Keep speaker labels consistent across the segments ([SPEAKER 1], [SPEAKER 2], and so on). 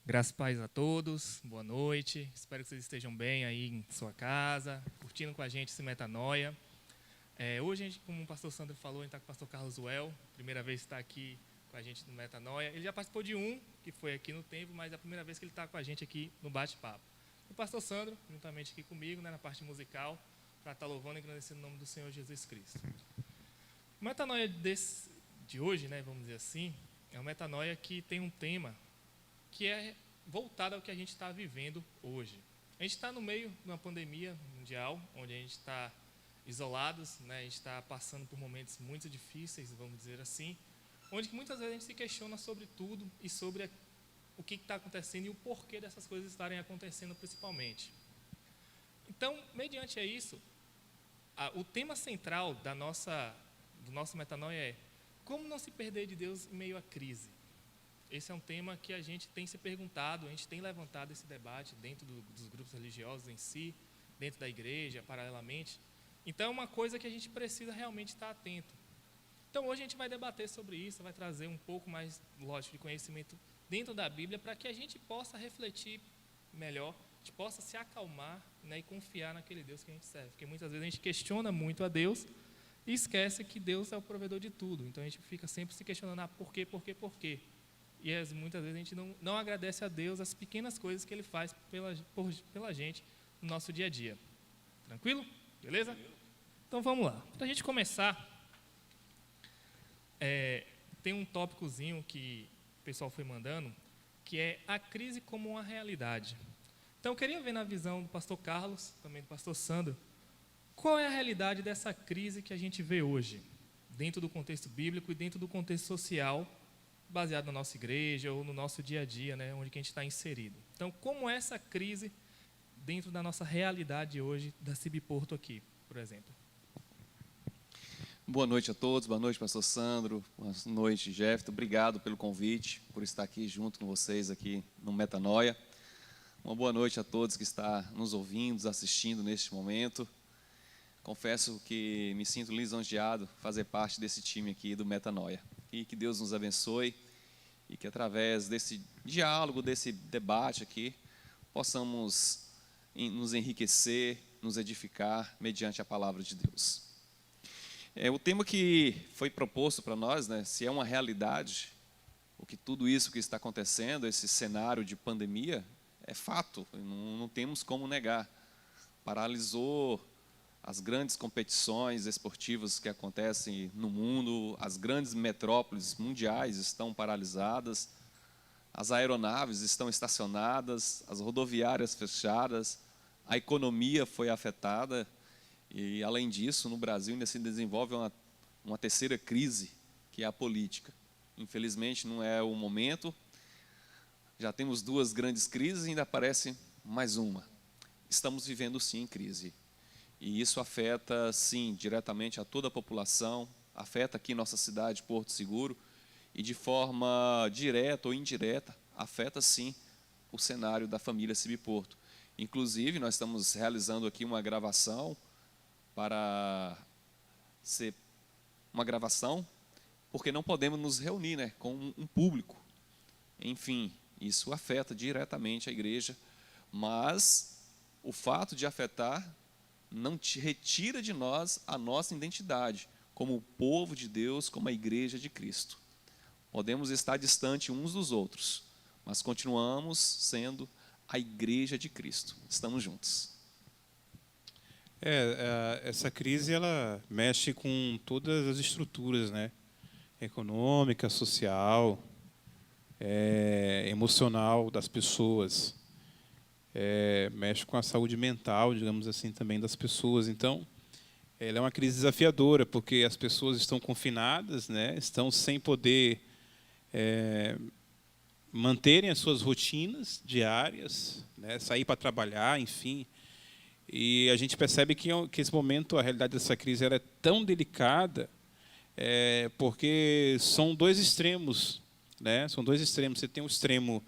[SPEAKER 1] Graças e paz a todos, boa noite. Espero que vocês estejam bem aí em sua casa, curtindo com a gente esse Metanoia. Hoje, como o pastor Sandro falou, a gente está com o pastor Carlos Well, primeira vez que está aqui com a gente no Metanoia. Ele já participou de um, que foi aqui no tempo, mas é a primeira vez que ele está com a gente aqui no bate-papo. O pastor Sandro, juntamente aqui comigo, na parte musical, para estar louvando e agradecendo o nome do Senhor Jesus Cristo. O Metanoia de hoje, vamos dizer assim, é um Metanoia que tem um tema que é voltado ao que a gente está vivendo hoje. A gente está no meio de uma pandemia mundial, onde a gente está isolados, a gente está passando por momentos muito difíceis, vamos dizer assim, onde muitas vezes a gente se questiona sobre tudo e sobre o que está acontecendo e o porquê dessas coisas estarem acontecendo principalmente. Então, mediante isso, o tema central do nosso Metanoia é como não se perder de Deus em meio à crise. Esse é um tema que a gente tem se perguntado, a gente tem levantado esse debate dentro dos grupos religiosos em si, dentro da igreja, paralelamente. Então, é uma coisa que a gente precisa realmente estar atento. Então, hoje a gente vai debater sobre isso, vai trazer um pouco mais, lógico, de conhecimento dentro da Bíblia, para que a gente possa refletir melhor, a gente possa se acalmar, e confiar naquele Deus que a gente serve. Porque muitas vezes a gente questiona muito a Deus e esquece que Deus é o provedor de tudo. Então, a gente fica sempre se questionando, por quê? E muitas vezes a gente não agradece a Deus as pequenas coisas que Ele faz pela gente no nosso dia a dia. Tranquilo? Beleza? Então vamos lá. Para a gente começar, tem um tópicozinho que o pessoal foi mandando, que é a crise como uma realidade. Então eu queria ver na visão do pastor Carlos, também do pastor Sandro, qual é a realidade dessa crise que a gente vê hoje, dentro do contexto bíblico e dentro do contexto social, baseado na nossa igreja ou no nosso dia a dia, onde que a gente está inserido. Então, como é essa crise dentro da nossa realidade hoje da CIB Porto aqui, por exemplo?
[SPEAKER 2] Boa noite a todos, boa noite, pastor Sandro, boa noite, Jefferson. Obrigado pelo convite, por estar aqui junto com vocês aqui no Metanoia. Uma boa noite a todos que estão nos ouvindo, nos assistindo neste momento. Confesso que me sinto lisonjeado fazer parte desse time aqui do Metanoia. E que Deus nos abençoe e que através desse diálogo, desse debate aqui, possamos nos enriquecer, nos edificar mediante a palavra de Deus. O tema que foi proposto para nós, se é uma realidade, o que tudo isso que está acontecendo, esse cenário de pandemia, é fato, não temos como negar. Paralisou as grandes competições esportivas que acontecem no mundo, as grandes metrópoles mundiais estão paralisadas, as aeronaves estão estacionadas, as rodoviárias fechadas, a economia foi afetada e, além disso, no Brasil ainda se desenvolve uma terceira crise, que é a política. Infelizmente, não é o momento, já temos duas grandes crises e ainda aparece mais uma. Estamos vivendo, sim, crise. E isso afeta, sim, diretamente a toda a população, afeta aqui nossa cidade, Porto Seguro, e de forma direta ou indireta, afeta, sim, o cenário da família CIB Porto. Inclusive, nós estamos realizando aqui uma gravação para ser uma gravação, porque não podemos nos reunir com um público. Enfim, isso afeta diretamente a igreja, mas o fato de afetar não te retira de nós a nossa identidade, como o povo de Deus, como a igreja de Cristo. Podemos estar distante uns dos outros, mas continuamos sendo a igreja de Cristo. Estamos juntos.
[SPEAKER 3] Essa crise ela mexe com todas as estruturas, econômica, social, emocional das pessoas. Mexe com a saúde mental, digamos assim, também das pessoas. Então, ela é uma crise desafiadora, porque as pessoas estão confinadas, estão sem poder manterem as suas rotinas diárias, sair para trabalhar, enfim. E a gente percebe que esse momento, a realidade dessa crise ela é tão delicada, porque são dois extremos. São dois extremos. Você tem um extremo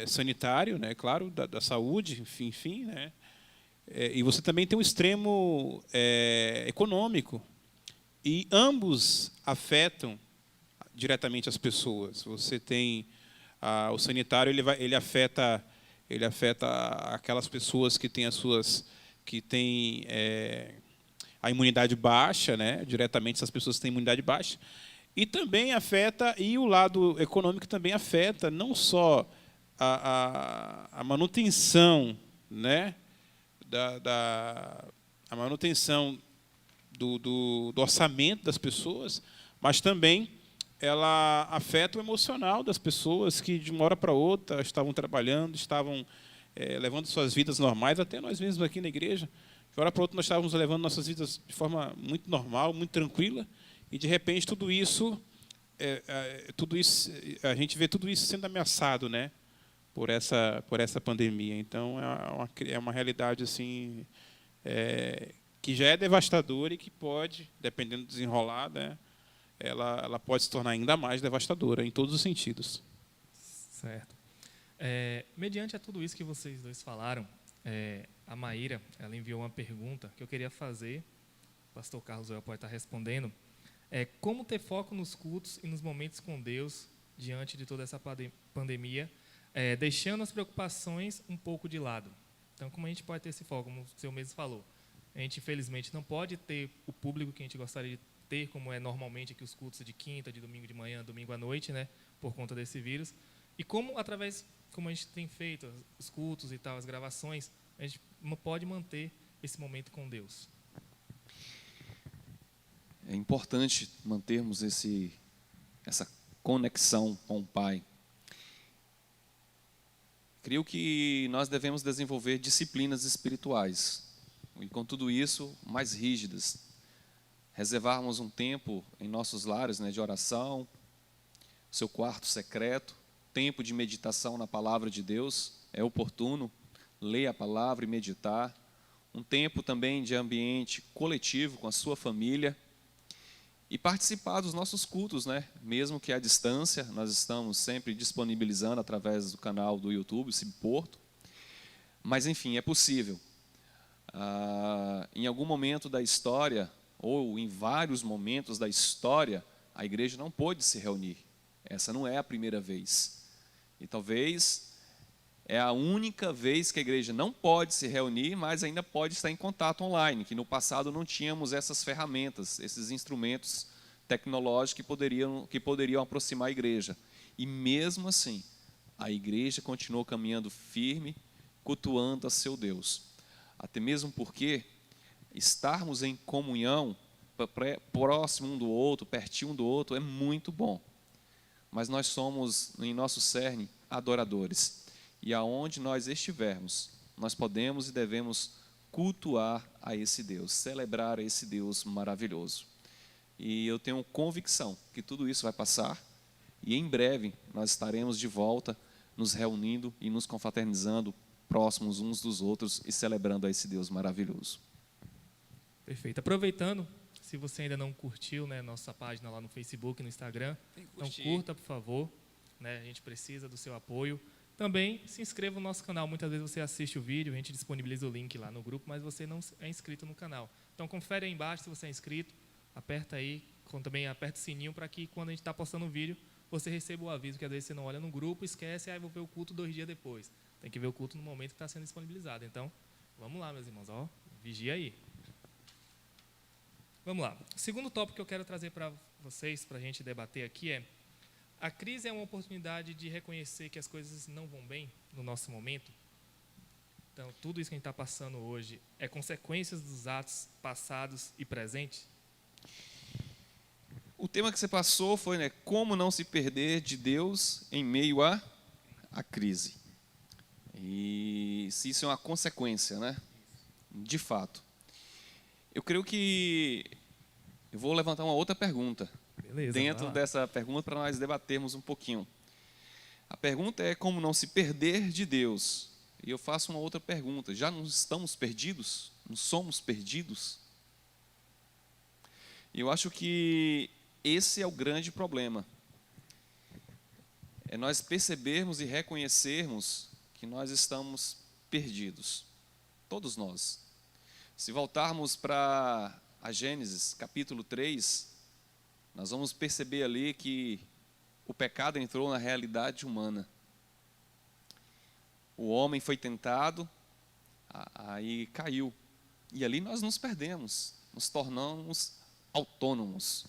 [SPEAKER 3] sanitário, claro, da saúde, enfim, e você também tem um extremo econômico, e ambos afetam diretamente as pessoas. Você tem O sanitário ele afeta aquelas pessoas que têm a imunidade baixa, né? Diretamente essas pessoas que têm imunidade baixa, e também afeta, e o lado econômico também afeta, não só a manutenção, né? A manutenção do orçamento das pessoas, mas também ela afeta o emocional das pessoas que, de uma hora para outra, estavam trabalhando, estavam levando suas vidas normais, até nós mesmos aqui na igreja. De uma hora para outra, nós estávamos levando nossas vidas de forma muito normal, muito tranquila, e, de repente, tudo isso, a gente vê tudo isso sendo ameaçado, né, por essa pandemia. Então, é uma realidade assim, que já é devastadora e que pode, dependendo do desenrolar, né, ela pode se tornar ainda mais devastadora em todos os sentidos.
[SPEAKER 1] Certo. Mediante a tudo isso que vocês dois falaram, a Maíra, ela enviou uma pergunta que eu queria fazer, o pastor Carlos Well pode estar respondendo, como ter foco nos cultos e nos momentos com Deus diante de toda essa pandemia, deixando as preocupações um pouco de lado. Então, como a gente pode ter esse foco, como o senhor mesmo falou, a gente, infelizmente, não pode ter o público que a gente gostaria de ter, como é normalmente aqui os cultos de quinta, de domingo de manhã, domingo à noite, né, por conta desse vírus. E como a gente tem feito os cultos e tal, as gravações, a gente pode manter esse momento com Deus.
[SPEAKER 2] É importante mantermos essa conexão com o Pai. Creio que nós devemos desenvolver disciplinas espirituais, e com tudo isso, mais rígidas. Reservarmos um tempo em nossos lares, né, de oração, seu quarto secreto, tempo de meditação na palavra de Deus, é oportuno ler a palavra e meditar. Um tempo também de ambiente coletivo com a sua família e participar dos nossos cultos, né? Mesmo que à distância, nós estamos sempre disponibilizando através do canal do YouTube, Cib Porto. Mas, enfim, é possível. Em algum momento da história, ou em vários momentos da história, a igreja não pôde se reunir. Essa não é a primeira vez. E talvez é a única vez que a igreja não pode se reunir, mas ainda pode estar em contato online, que no passado não tínhamos essas ferramentas, esses instrumentos tecnológicos que poderiam aproximar a igreja. E mesmo assim, a igreja continuou caminhando firme, cultuando a seu Deus. Até mesmo porque estarmos em comunhão, próximo um do outro, pertinho um do outro, é muito bom. Mas nós somos, em nosso cerne, adoradores. E aonde nós estivermos, nós podemos e devemos cultuar a esse Deus, celebrar a esse Deus maravilhoso. E eu tenho convicção que tudo isso vai passar e em breve nós estaremos de volta, nos reunindo e nos confraternizando próximos uns dos outros e celebrando a esse Deus maravilhoso.
[SPEAKER 1] Perfeito. Aproveitando, se você ainda não curtiu, né, nossa página lá no Facebook, no Instagram, então curta, por favor, né, a gente precisa do seu apoio. Também se inscreva no nosso canal. Muitas vezes você assiste o vídeo, a gente disponibiliza o link lá no grupo, mas você não é inscrito no canal. Então confere aí embaixo se você é inscrito, aperta aí, também aperta o sininho para que quando a gente está postando o vídeo, você receba o aviso, que às vezes você não olha no grupo, esquece, vou ver o culto 2 dias depois. Tem que ver o culto no momento que está sendo disponibilizado. Então, vamos lá, meus irmãos, vigia aí. Vamos lá. O segundo tópico que eu quero trazer para vocês, para a gente debater aqui a crise é uma oportunidade de reconhecer que as coisas não vão bem no nosso momento. Então, tudo isso que a gente está passando hoje é consequências dos atos passados e presentes?
[SPEAKER 2] O tema que você passou foi, né, como não se perder de Deus em meio à crise. E se isso é uma consequência, né? De fato. Eu creio que eu vou levantar uma outra pergunta.
[SPEAKER 1] Beleza,
[SPEAKER 2] dentro dessa pergunta para nós debatermos um pouquinho. A pergunta é como não se perder de Deus. E eu faço uma outra pergunta. Já não estamos perdidos? Não somos perdidos? E eu acho que esse é o grande problema. É nós percebermos e reconhecermos que nós estamos perdidos. Todos nós. Se voltarmos para a Gênesis, capítulo 3, nós vamos perceber ali que o pecado entrou na realidade humana. O homem foi tentado, aí caiu. E ali nós nos perdemos, nos tornamos autônomos.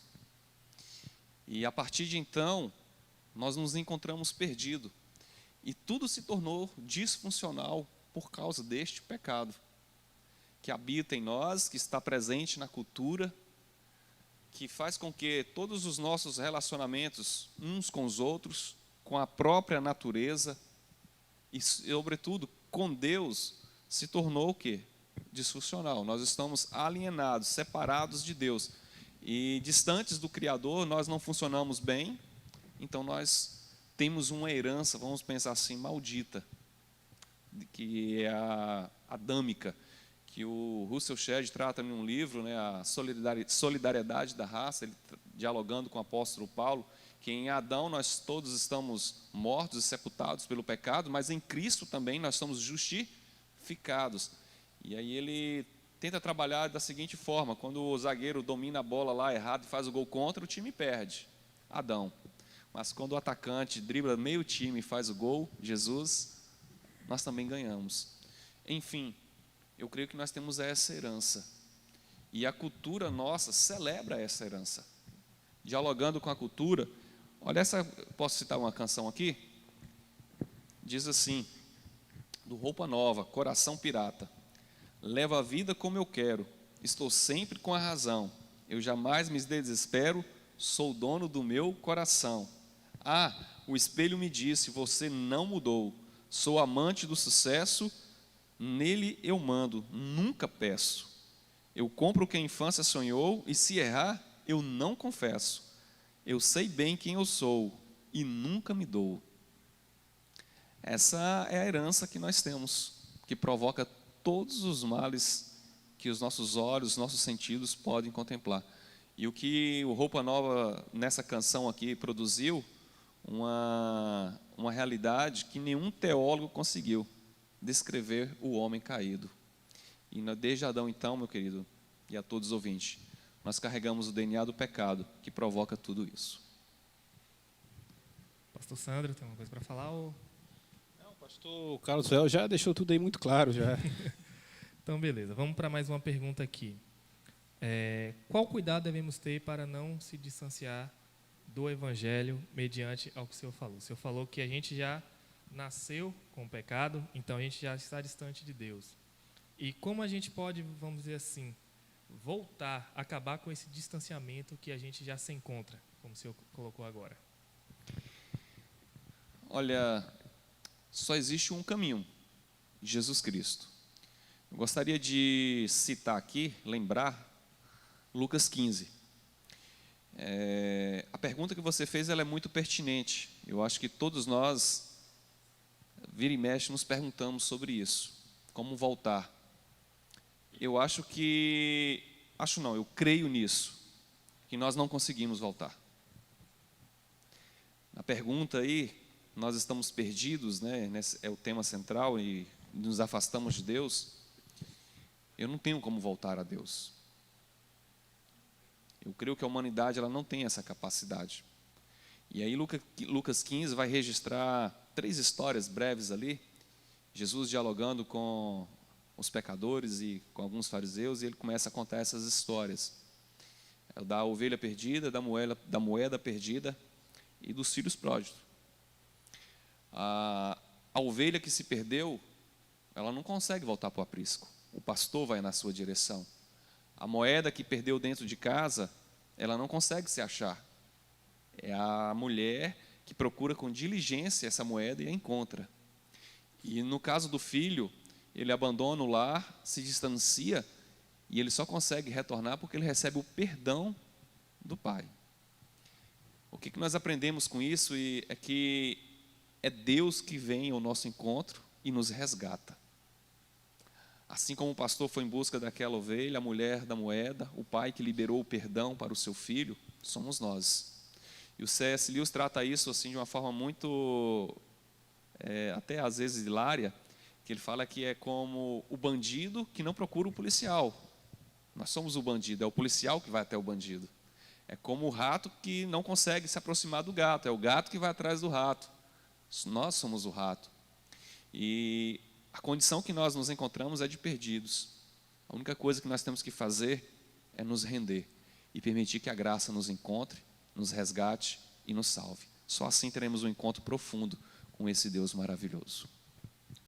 [SPEAKER 2] E a partir de então, nós nos encontramos perdidos. E tudo se tornou disfuncional por causa deste pecado, que habita em nós, que está presente na cultura, que faz com que todos os nossos relacionamentos uns com os outros, com a própria natureza e, sobretudo, com Deus, se tornou o quê? Disfuncional. Nós estamos alienados, separados de Deus. E distantes do Criador, nós não funcionamos bem, então nós temos uma herança, vamos pensar assim, maldita, que é a adâmica, que o Russell Shedd trata em um livro, né, a solidariedade da raça, ele dialogando com o apóstolo Paulo, que em Adão nós todos estamos mortos e sepultados pelo pecado, mas em Cristo também nós somos justificados. E aí ele tenta trabalhar da seguinte forma: quando o zagueiro domina a bola lá errado e faz o gol contra, o time perde, Adão. Mas quando o atacante dribla meio time e faz o gol, Jesus, nós também ganhamos. Enfim, eu creio que nós temos essa herança. E a cultura nossa celebra essa herança. Dialogando com a cultura, olha essa, posso citar uma canção aqui? Diz assim, do Roupa Nova, Coração Pirata: levo a vida como eu quero, estou sempre com a razão, eu jamais me desespero, sou dono do meu coração. Ah, o espelho me disse, você não mudou, sou amante do sucesso, nele eu mando, nunca peço. Eu compro o que a infância sonhou e se errar, eu não confesso. Eu sei bem quem eu sou e nunca me dou. Essa é a herança que nós temos, que provoca todos os males que os nossos olhos, os nossos sentidos podem contemplar. E o que o Roupa Nova, nessa canção aqui, produziu, uma realidade que nenhum teólogo conseguiu descrever o homem caído. E desde Adão, então, meu querido, e a todos os ouvintes, nós carregamos o DNA do pecado que provoca tudo isso.
[SPEAKER 1] Pastor Sandro, tem alguma coisa para falar? Ou...
[SPEAKER 4] Não, o pastor Carlos Well já deixou tudo aí muito claro já.
[SPEAKER 1] Então, beleza. Vamos para mais uma pergunta aqui. Qual cuidado devemos ter para não se distanciar do Evangelho mediante ao que o Senhor falou? O Senhor falou que a gente já nasceu com o pecado, então a gente já está distante de Deus. E como a gente pode, vamos dizer assim, voltar, acabar com esse distanciamento que a gente já se encontra, como o Senhor colocou agora?
[SPEAKER 2] Olha, só existe um caminho, Jesus Cristo. Eu gostaria de citar aqui, lembrar, Lucas 15. A pergunta que você fez, ela é muito pertinente. Eu acho que todos nós, vira e mexe, nos perguntamos sobre isso. Como voltar? Eu creio nisso, que nós não conseguimos voltar. Na pergunta aí, nós estamos perdidos, né? É o tema central e nos afastamos de Deus. Eu não tenho como voltar a Deus. Eu creio que a humanidade ela não tem essa capacidade. E aí Lucas 15 vai registrar 3 histórias breves ali, Jesus dialogando com os pecadores e com alguns fariseus, e ele começa a contar essas histórias. Da ovelha perdida, da moeda perdida e dos filhos pródigos. A ovelha que se perdeu, ela não consegue voltar para o aprisco. O pastor vai na sua direção. A moeda que perdeu dentro de casa, ela não consegue se achar. É a mulher que procura com diligência essa moeda e a encontra. E no caso do filho, ele abandona o lar, se distancia, e ele só consegue retornar porque ele recebe o perdão do pai. O que nós aprendemos com isso é que é Deus que vem ao nosso encontro e nos resgata. Assim como o pastor foi em busca daquela ovelha, a mulher da moeda, o pai que liberou o perdão para o seu filho, somos nós. E o C.S. Lewis trata isso assim de uma forma muito, até às vezes hilária, que ele fala que é como o bandido que não procura o policial. Nós somos o bandido, é o policial que vai até o bandido. É como o rato que não consegue se aproximar do gato, é o gato que vai atrás do rato. Nós somos o rato. E a condição que nós nos encontramos é de perdidos. A única coisa que nós temos que fazer é nos render e permitir que a graça nos encontre, nos resgate e nos salve. Só assim teremos um encontro profundo com esse Deus maravilhoso.